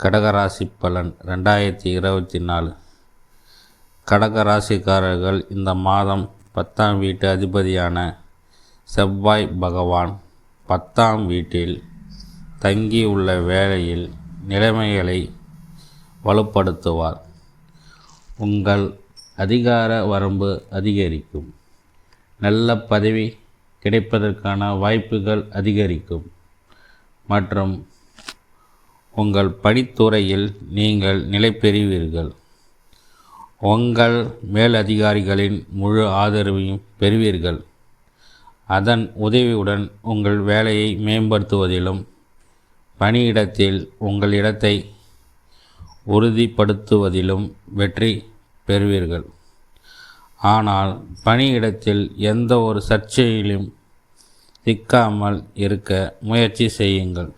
கடகராசி பலன் 2024. கடகராசிக்காரர்கள் இந்த மாதம் 10ஆம் வீட்டு அதிபதியான செவ்வாய் பகவான் 10ஆம் வீட்டில் தங்கியுள்ள வேளையில் நிலைமைகளை வலுப்படுத்துவார். உங்கள் அதிகார வரம்பு அதிகரிக்கும். நல்ல பதவி கிடைப்பதற்கான வாய்ப்புகள் அதிகரிக்கும் மற்றும் உங்கள் பணித்துறையில் நீங்கள் நிலை பெறுவீர்கள். உங்கள் மேலதிகாரிகளின் முழு ஆதரவையும் பெறுவீர்கள். அதன் உதவியுடன் உங்கள் வேலையை மேம்படுத்துவதிலும் பணியிடத்தில் உங்கள் இடத்தை உறுதிப்படுத்துவதிலும் வெற்றி பெறுவீர்கள். ஆனால் பணியிடத்தில் எந்த ஒரு சர்ச்சையிலும் சிக்காமல் இருக்க முயற்சி செய்யுங்கள்.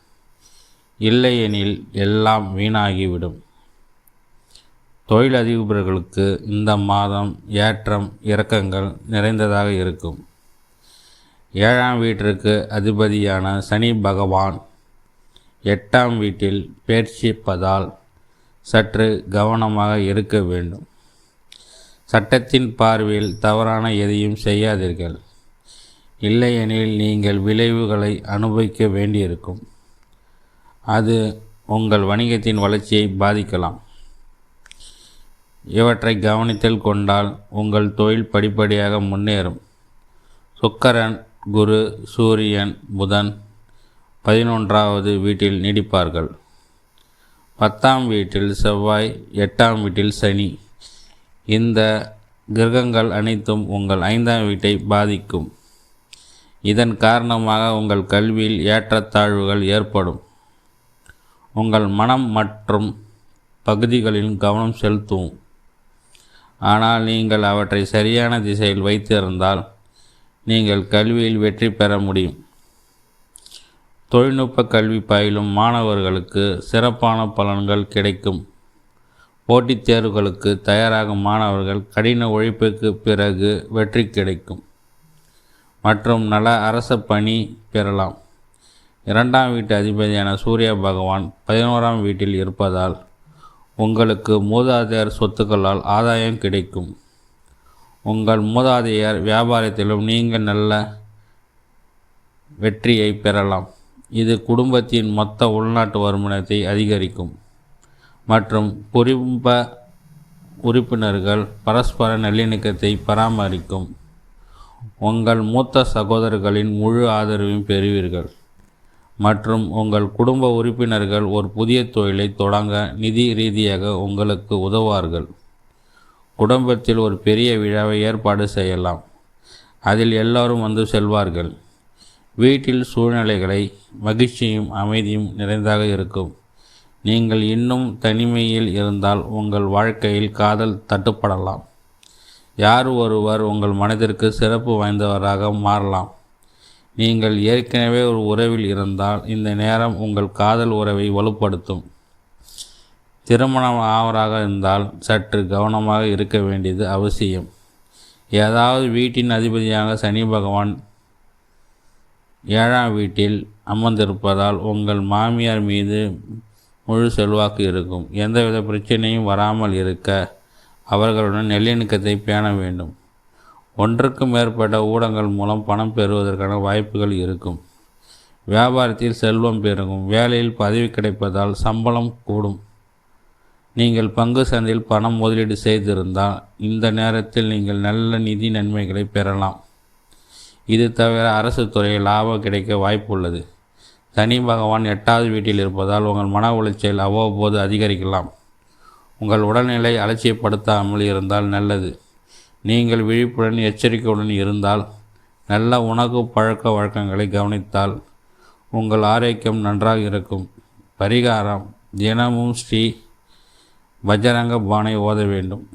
இல்லையெனில் எல்லாம் வீணாகிவிடும். தொழிலதிபர்களுக்கு இந்த மாதம் ஏற்றம் இறக்கங்கள் நிறைந்ததாக இருக்கும். 7ஆம் வீட்டிற்கு அதிபதியான சனி பகவான் 8ஆம் வீட்டில் பெயர்ச்சிப்பதால் சற்று கவனமாக இருக்க வேண்டும். சட்டத்தின் பார்வையில் தவறான எதையும் செய்யாதீர்கள். இல்லையெனில் நீங்கள் விளைவுகளை அனுபவிக்க வேண்டியிருக்கும். அது உங்கள் வணிகத்தின் வளர்ச்சியை பாதிக்கலாம். இவற்றை கவனத்தில் கொண்டால் உங்கள் தொழில் படிப்படியாக முன்னேறும். சுக்கிரன், குரு, சூரியன், புதன் 11ஆவது வீட்டில் நீடிப்பார்கள். 10ஆம் வீட்டில் செவ்வாய், 8ஆம் வீட்டில் சனி. இந்த கிரகங்கள் அனைத்தும் உங்கள் 5ஆம் வீட்டை பாதிக்கும். இதன் காரணமாக உங்கள் கல்வியில் ஏற்றத்தாழ்வுகள் ஏற்படும். உங்கள் மனம் மற்றும் பகுதிகளில் கவனம் செலுத்தும். ஆனால் நீங்கள் அவற்றை சரியான திசையில் வைத்திருந்தால் நீங்கள் கல்வியில் வெற்றி பெற முடியும். தொழில்நுட்ப கல்வி பயிலும் மாணவர்களுக்கு சிறப்பான பலன்கள் கிடைக்கும். போட்டித் தேர்வுகளுக்கு தயாராகும் மாணவர்கள் கடின உழைப்புக்கு பிறகு வெற்றி கிடைக்கும் மற்றும் நல்ல அரச பணி பெறலாம். 2ஆம் வீட்டு அதிபதியான சூரிய பகவான் 11ஆம் வீட்டில் இருப்பதால் உங்களுக்கு மூதாதையர் சொத்துக்களால் ஆதாயம் கிடைக்கும். உங்கள் மூதாதையர் வியாபாரத்திலும் நீங்கள் நல்ல வெற்றியை பெறலாம். இது குடும்பத்தின் மொத்த உள்நாட்டு வருமானத்தை அதிகரிக்கும் மற்றும் குடும்ப உறுப்பினர்கள் பரஸ்பர நல்லிணக்கத்தை பராமரிக்கும். உங்கள் மூத்த சகோதரர்களின் முழு ஆதரவையும் பெறுவீர்கள் மற்றும் உங்கள் குடும்ப உறுப்பினர்கள் ஒரு புதிய தொழிலை தொடங்க நிதி ரீதியாக உங்களுக்கு உதவுவார்கள். குடும்பத்தில் ஒரு பெரிய விழாவை ஏற்பாடு செய்யலாம். அதில் எல்லோரும் வந்து செல்வார்கள். வீட்டில் சூழ்நிலைகளை மகிழ்ச்சியும் அமைதியும் நிறைந்தாக இருக்கும். நீங்கள் இன்னும் தனிமையில் இருந்தால் உங்கள் வாழ்க்கையில் காதல் தட்டுப்படலாம். யார் ஒருவர் உங்கள் மனதிற்கு சிறப்பு வாய்ந்தவராக மாறலாம். நீங்கள் ஏற்கனவே ஒரு உறவில் இருந்தால் இந்த நேரம் உங்கள் காதல் உறவை வலுப்படுத்தும். திருமணம் ஆவராக இருந்தால் சற்று கவனமாக இருக்க வேண்டியது அவசியம். ஏதாவது வீட்டின் அதிபதியாக சனி பகவான் 7ஆம் வீட்டில் அமர்ந்திருப்பதால் உங்கள் மாமியார் மீது முழு செல்வாக்கு இருக்கும். எந்தவித பிரச்சனையும் வராமல் இருக்க அவர்களுடன் நல்லிணக்கத்தை பேண வேண்டும். ஒன்றுக்கு மேற்பட்ட ஊடகங்கள் மூலம் பணம் பெறுவதற்கான வாய்ப்புகள் இருக்கும். வியாபாரத்தில் செல்வம் பெருகும். வேலையில் பதவி கிடைப்பதால் சம்பளம் கூடும். நீங்கள் பங்கு சந்தையில் பணம் முதலீடு செய்திருந்தால் இந்த நேரத்தில் நீங்கள் நல்ல நிதி நன்மைகளை பெறலாம். இது தவிர அரசு துறையில் லாபம் கிடைக்க வாய்ப்புள்ளது. சனி பகவான் 8ஆவது வீட்டில் இருப்பதால் உங்கள் மன உளைச்சல் அவ்வப்போது அதிகரிக்கலாம். உங்கள் உடல்நிலை அலட்சியப்படுத்தாமல் இருந்தால் நல்லது. நீங்கள் விழிப்புடன் எச்சரிக்கையுடன் இருந்தால் நல்ல உணவு பழக்க வழக்கங்களை கவனித்தால் உங்கள் ஆரோக்கியம் நன்றாக இருக்கும். பரிகாரம்: தினமும் ஸ்ரீ பஜரங்க பானை ஓத வேண்டும்.